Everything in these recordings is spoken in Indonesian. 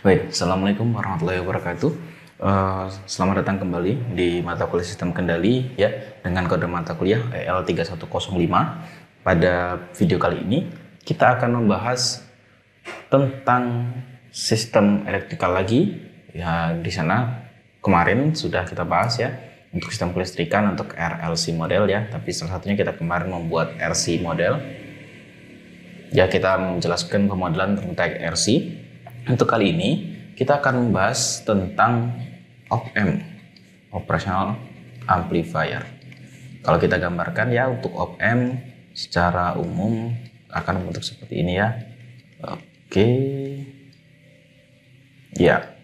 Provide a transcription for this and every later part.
Baik, Assalamualaikum warahmatullahi wabarakatuh. Selamat datang kembali di mata kuliah sistem kendali ya dengan kode mata kuliah EL3105. Pada video kali ini kita akan membahas tentang sistem elektrikal lagi. Ya, di sana kemarin sudah kita bahas ya untuk sistem kelistrikan untuk RLC model ya, tapi salah satunya kita kemarin membuat RC model. Ya, kita menjelaskan pemodelan tentang RC. Untuk kali ini kita akan membahas tentang op-amp, operational amplifier. Kalau kita gambarkan ya, untuk op-amp secara umum akan membentuk seperti ini ya. Oke. Ya.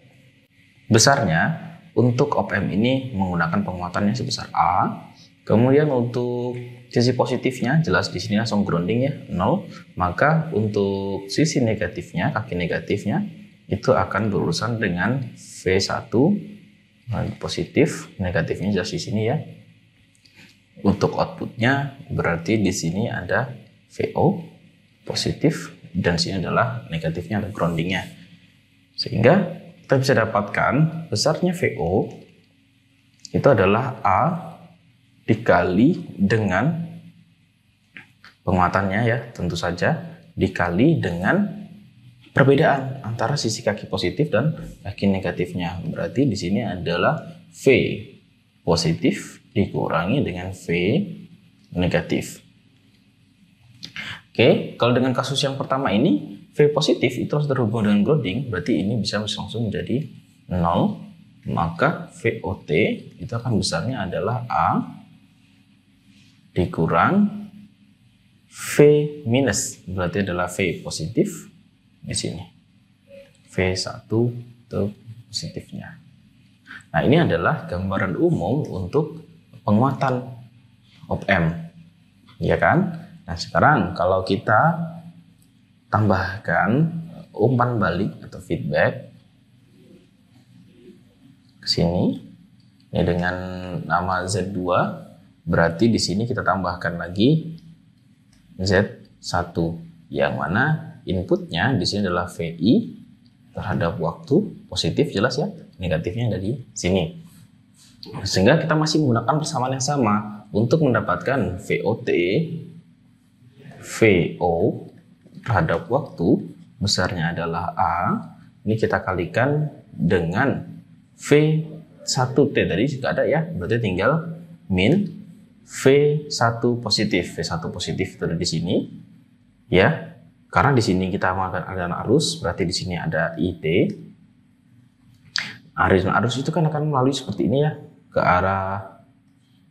Besarnya untuk op-amp ini menggunakan penguatannya sebesar A. Kemudian untuk sisi positifnya jelas di sini langsung grounding ya, 0. Maka untuk sisi negatifnya, kaki negatifnya itu akan berurusan dengan V1 positif, negatifnya jelas di sini ya. Untuk outputnya berarti di sini ada VO positif dan sini adalah negatifnya, ada groundingnya. Sehingga kita bisa dapatkan besarnya VO itu adalah A dikali dengan penguatannya ya, tentu saja dikali dengan perbedaan antara sisi kaki positif dan kaki negatifnya. Berarti di sini adalah V positif dikurangi dengan V negatif. Oke, kalau dengan kasus yang pertama ini V positif itu harus terhubung dengan grounding, berarti ini bisa langsung menjadi 0. Maka VOT itu akan besarnya adalah A dikurang V minus, berarti adalah V positif di sini. V1 itu positifnya. Nah, ini adalah gambaran umum untuk penguatan op-amp. Ya kan? Nah, sekarang kalau kita tambahkan umpan balik atau feedback ke sini ya dengan nama Z2, berarti di sini kita tambahkan lagi Z1 yang mana inputnya di sini adalah VI terhadap waktu positif, jelas ya, negatifnya ada di sini. Sehingga kita masih menggunakan persamaan yang sama untuk mendapatkan VOT, VO terhadap waktu besarnya adalah A. Ini kita kalikan dengan V1T tadi juga ada ya, berarti tinggal min V1 positif. V1 positif itu ada di sini ya. Karena di sini kita menggunakan aliran arus, berarti di sini ada IT. Aliran arus itu kan akan melalui seperti ini ya ke arah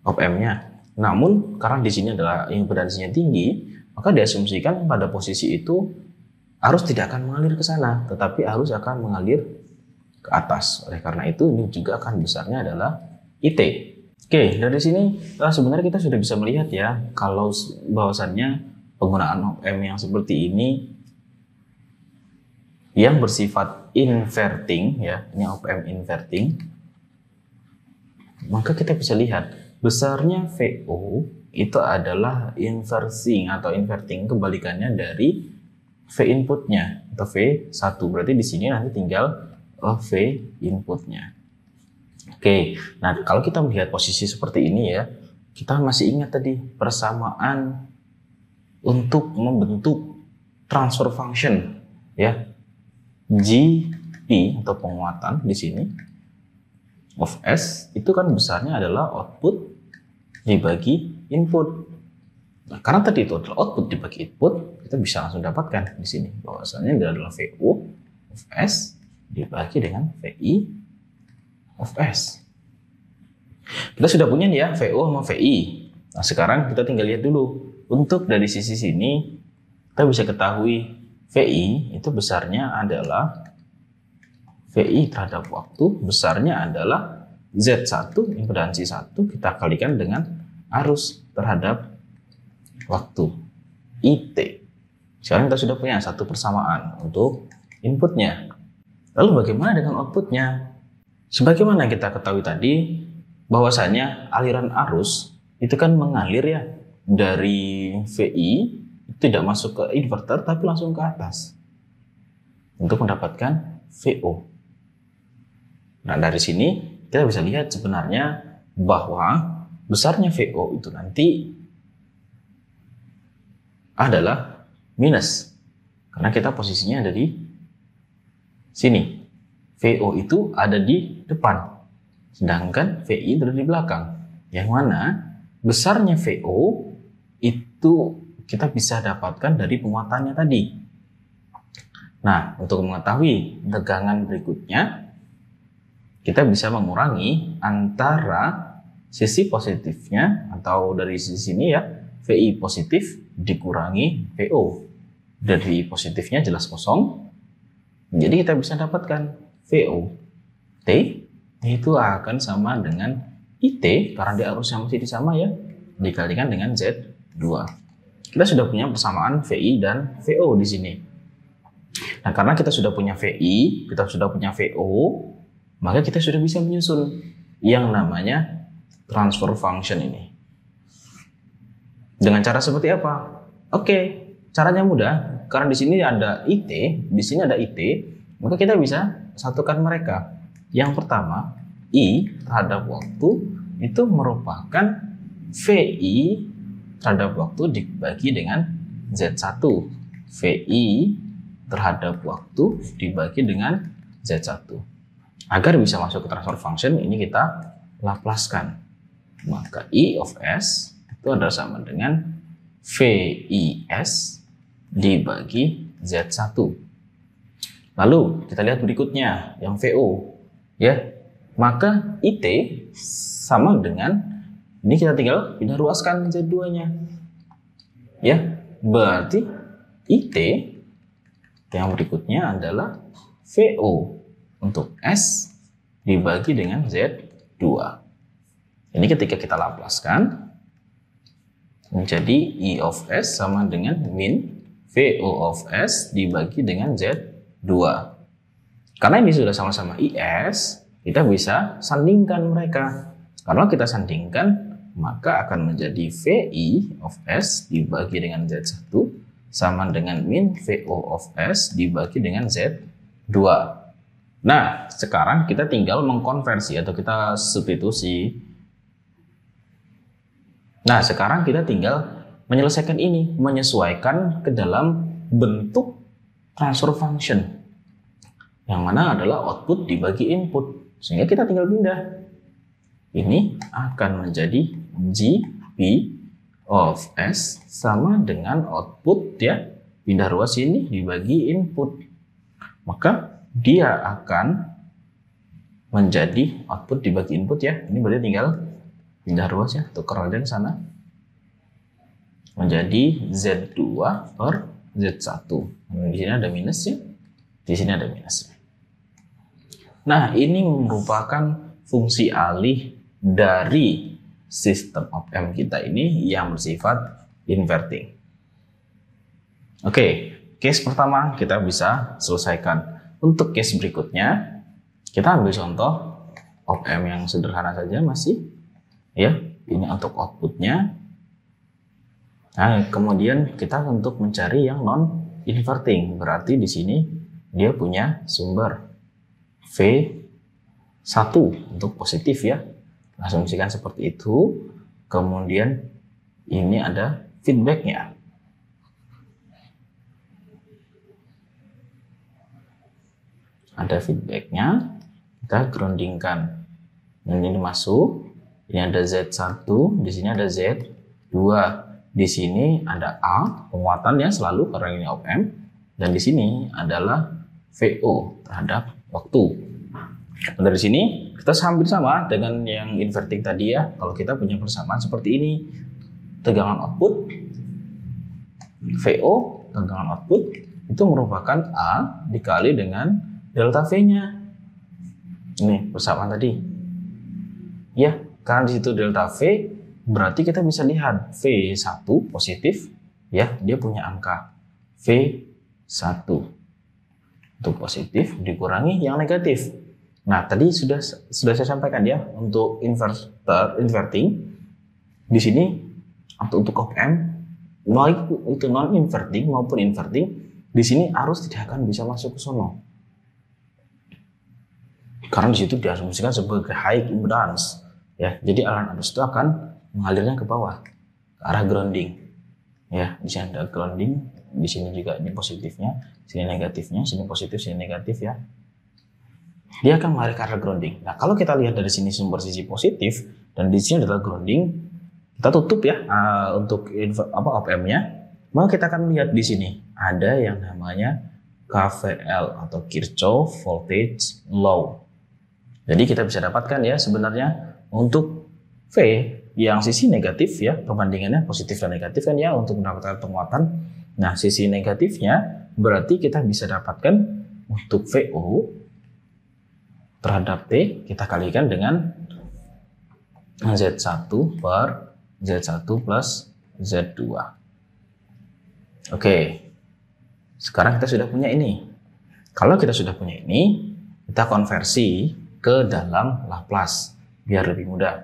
op-amp-nya. Namun karena di sini adalah impedansinya tinggi, maka diasumsikan pada posisi itu arus tidak akan mengalir ke sana, tetapi arus akan mengalir ke atas. Oleh karena itu ini juga akan besarnya adalah IT. Oke, dari sini sebenarnya kita sudah bisa melihat ya kalau bahwasannya penggunaan op-amp yang seperti ini yang bersifat inverting ya, ini op-amp inverting, maka kita bisa lihat besarnya VO itu adalah inversing atau inverting, kebalikannya dari V inputnya atau V1. Berarti di sini nanti tinggal V inputnya. Oke, nah kalau kita melihat posisi seperti ini ya, kita masih ingat tadi persamaan untuk membentuk transfer function ya, GP atau penguatan di sini of S itu kan besarnya adalah output dibagi input. Nah, karena tadi itu adalah output dibagi input, kita bisa langsung dapatkan di sini bahwasanya dia adalah VO of S dibagi dengan VI of S. Kita sudah punya nih ya VO sama VI. Nah, sekarang kita tinggal lihat dulu. Untuk dari sisi sini kita bisa ketahui VI itu besarnya adalah VI terhadap waktu besarnya adalah Z1 impedansi 1 kita kalikan dengan arus terhadap waktu IT. Sekarang kita sudah punya satu persamaan untuk inputnya. Lalu bagaimana dengan outputnya? Sebagaimana kita ketahui tadi bahwasanya aliran arus itu kan mengalir ya dari VI, tidak masuk ke inverter tapi langsung ke atas untuk mendapatkan VO. Nah, dari sini kita bisa lihat sebenarnya bahwa besarnya VO itu nanti adalah minus. Karena kita posisinya ada di sini. VO itu ada di depan. Sedangkan VI itu ada di belakang. Yang mana besarnya VO itu kita bisa dapatkan dari penguatannya tadi. Nah, untuk mengetahui tegangan berikutnya, kita bisa mengurangi antara sisi positifnya atau dari sisi ini ya, VI positif dikurangi VO. Dari positifnya jelas kosong, jadi kita bisa dapatkan VO T itu akan sama dengan IT karena dia arusnya masih sama ya, dikalikan dengan Z2. Kita sudah punya persamaan VI dan VO di sini. Nah, karena kita sudah punya VI, kita sudah punya VO, maka kita sudah bisa menyusun yang namanya transfer function ini. Dengan cara seperti apa? Oke, caranya mudah. Karena di sini ada IT, di sini ada IT, maka kita bisa satukan mereka. Yang pertama, I terhadap waktu itu merupakan VI terhadap waktu dibagi dengan Z1. VI terhadap waktu dibagi dengan Z1. Agar bisa masuk ke transfer function, ini kita laplaskan. Maka I of S itu adalah sama dengan VIS dibagi Z1. Lalu kita lihat berikutnya yang VO ya. Maka IT sama dengan ini, kita tinggal pindah ruaskan Z2-nya. Ya, berarti IT yang berikutnya adalah VO untuk S dibagi dengan Z2. Ini ketika kita laplaskan menjadi I of S sama dengan min VO of S dibagi dengan Z2. Karena ini sudah sama-sama IS, kita bisa sandingkan mereka. Kalau kita sandingkan, maka akan menjadi VI of S dibagi dengan Z1 sama dengan min VO of S dibagi dengan Z2. Nah, sekarang kita tinggal mengkonversi atau kita substitusi. Nah, sekarang kita tinggal menyelesaikan ini, menyesuaikan ke dalam bentuk transfer function, yang mana adalah output dibagi input, sehingga kita tinggal pindah. Ini akan menjadi GP of S sama dengan output ya, pindah ruas ini dibagi input, maka dia akan menjadi output dibagi input ya. Ini berarti tinggal pindah ruas ya, tukar aja ke sana, menjadi Z2 per Z1. Di sini ada minusnya, di sini ada minusnya. Nah, ini merupakan fungsi alih dari sistem op-amp kita ini yang bersifat inverting. Oke, case pertama kita bisa selesaikan. Untuk case berikutnya, kita ambil contoh op-amp yang sederhana saja masih. Ya, ini untuk outputnya. Nah, kemudian kita untuk mencari yang non inverting, berarti di sini dia punya sumber V1 untuk positif ya. Asumsikan seperti itu. Kemudian ini ada feedbacknya. Ada feedbacknya, kita groundingkan. Ini masuk. Ini ada Z1, di sini ada Z2. Di sini ada A, penguatan ya selalu karena ini op-amp. Dan di sini adalah VO terhadap waktu. Dan dari sini kita hampir sama dengan yang inverting tadi ya. Kalau kita punya persamaan seperti ini, tegangan output VO, tegangan output itu merupakan A dikali dengan delta V-nya. Ini persamaan tadi. Ya, karena di situ delta V, berarti kita bisa lihat V1 positif ya, dia punya angka V1 untuk positif dikurangi yang negatif. Nah, tadi sudah saya sampaikan ya, untuk inverting di sini untuk op-amp baik itu non inverting maupun inverting, di sini arus tidak akan bisa masuk ke sono. Karena di situ diasumsikan sebagai high impedance, ya. Jadi aliran arus itu akan mengalirnya ke bawah, ke arah grounding. Ya, di sini ada grounding, di sini juga ini positifnya, sini negatifnya, sini positif, sini negatif, ya. Dia akan mengalir ke arah grounding. Nah, kalau kita lihat dari sini sumber sisi positif dan di sini adalah grounding, kita tutup ya untuk op-amp-nya. Maka kita akan lihat di sini ada yang namanya KVL atau Kirchhoff Voltage Law. Jadi kita bisa dapatkan ya sebenarnya untuk V yang sisi negatif ya, perbandingannya positif dan negatif kan ya untuk mendapatkan penguatan. Nah, sisi negatifnya berarti kita bisa dapatkan untuk VO terhadap T kita kalikan dengan Z1 per Z1 plus Z2. Oke, sekarang kita sudah punya ini. Kalau kita sudah punya ini, kita konversi ke dalam Laplace biar lebih mudah.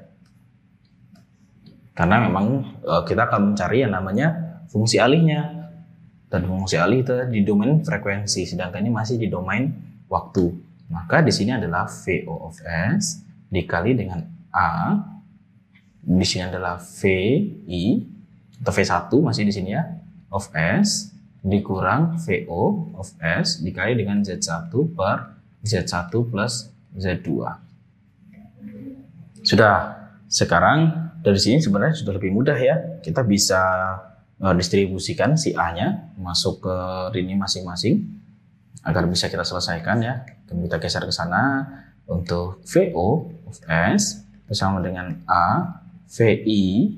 Karena memang kita akan mencari yang namanya fungsi alihnya. Dan fungsi alih itu di domain frekuensi, sedangkan ini masih di domain waktu. Maka di sini adalah VO of S dikali dengan A. Di sini adalah VI atau V1 masih di sini ya, of S dikurang VO of S dikali dengan Z1 per Z1 plus Z2. Sudah. Sekarang dari sini sebenarnya sudah lebih mudah ya. Kita bisa distribusikan si A-nya masuk ke ini masing-masing agar bisa kita selesaikan ya. Kita geser ke sana untuk VO of S bersama dengan A VI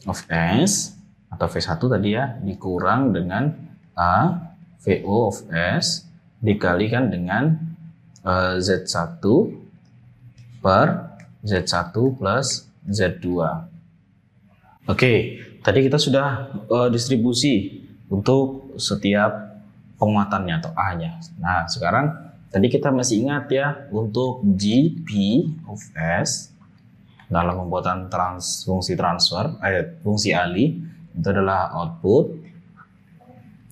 of S atau V1 tadi ya dikurang dengan A VO of S dikalikan dengan Z1 per Z1 plus Z2. Oke, tadi kita sudah distribusi untuk setiap penguatannya atau A-nya. Nah, sekarang tadi kita masih ingat ya untuk GP of S dalam pembuatan fungsi transfer, fungsi alih itu adalah output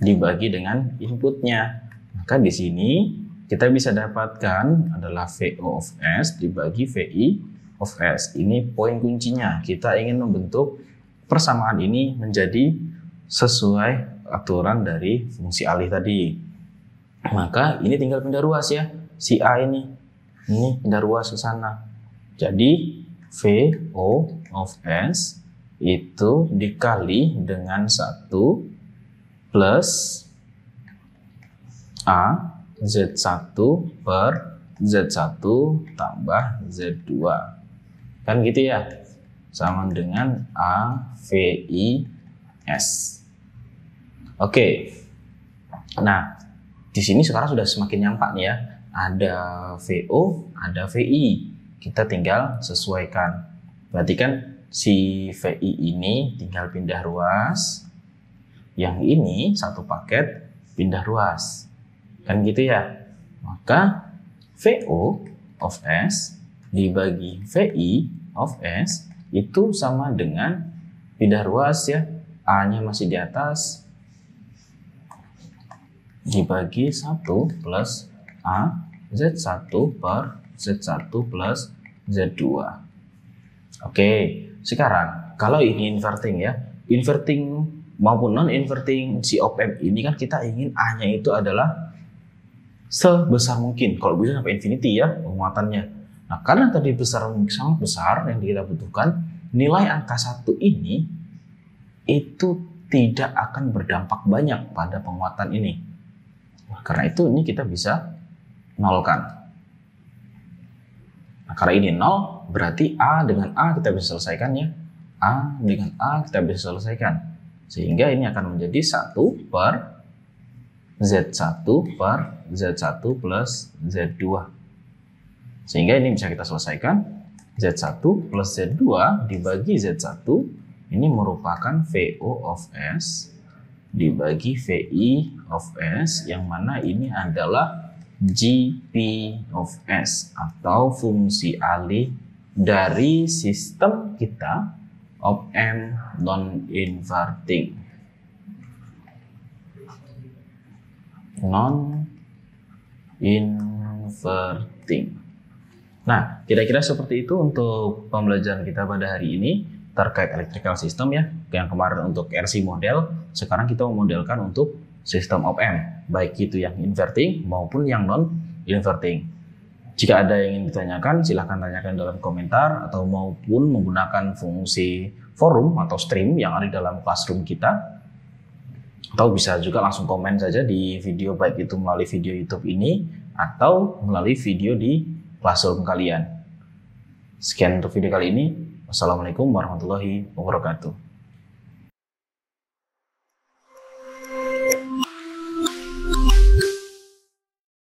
dibagi dengan inputnya. Maka di sini kita bisa dapatkan adalah VO of S dibagi VI of S. Ini poin kuncinya. Kita ingin membentuk persamaan ini menjadi sesuai aturan dari fungsi alih tadi. Maka ini tinggal pindah ruas ya. Si A ini pindah ruas ke sana. Jadi VO of S itu dikali dengan 1 plus A Z1 per Z1 tambah Z2. Kan gitu ya. Sama dengan A VI S. Oke. Nah, di sini sekarang sudah semakin nyampak nih ya. Ada VO, ada VI. Kita tinggal sesuaikan. Berarti kan si VI ini tinggal pindah ruas. Yang ini satu paket pindah ruas. Kan gitu ya. Maka VO of S dibagi VI of S itu sama dengan pindah ruas ya. A-nya masih di atas dibagi 1 plus A Z1 per Z1 plus Z2. Oke, sekarang kalau ini inverting ya, inverting maupun non-inverting si op-amp ini kan kita ingin A-nya itu adalah sebesar mungkin, kalau bisa sampai infinity ya penguatannya. Nah, karena tadi sangat besar yang kita butuhkan, nilai angka 1 ini itu tidak akan berdampak banyak pada penguatan ini. Nah, karena itu ini kita bisa nolkan. Nah, karena ini 0, berarti A dengan A kita bisa selesaikan ya. A dengan A kita bisa selesaikan. Sehingga ini akan menjadi 1 per Z1 per Z1 plus Z2. Sehingga ini bisa kita selesaikan. Z1 plus Z2 dibagi Z1 ini merupakan VO of S dibagi VI of S, yang mana ini adalah GP of S atau fungsi alih dari sistem kita op-amp non-inverting. Non-inverting. Nah, kira-kira seperti itu untuk pembelajaran kita pada hari ini terkait electrical system ya. Yang kemarin untuk RC model, sekarang kita memodelkan untuk sistem op-amp, baik itu yang inverting maupun yang non-inverting. Jika ada yang ingin ditanyakan, silahkan tanyakan dalam komentar atau maupun menggunakan fungsi forum atau stream yang ada di dalam classroom kita. Atau bisa juga langsung komen saja di video, baik itu melalui video YouTube ini atau melalui video di classroom kalian. Sekian untuk video kali ini. Wassalamualaikum warahmatullahi wabarakatuh.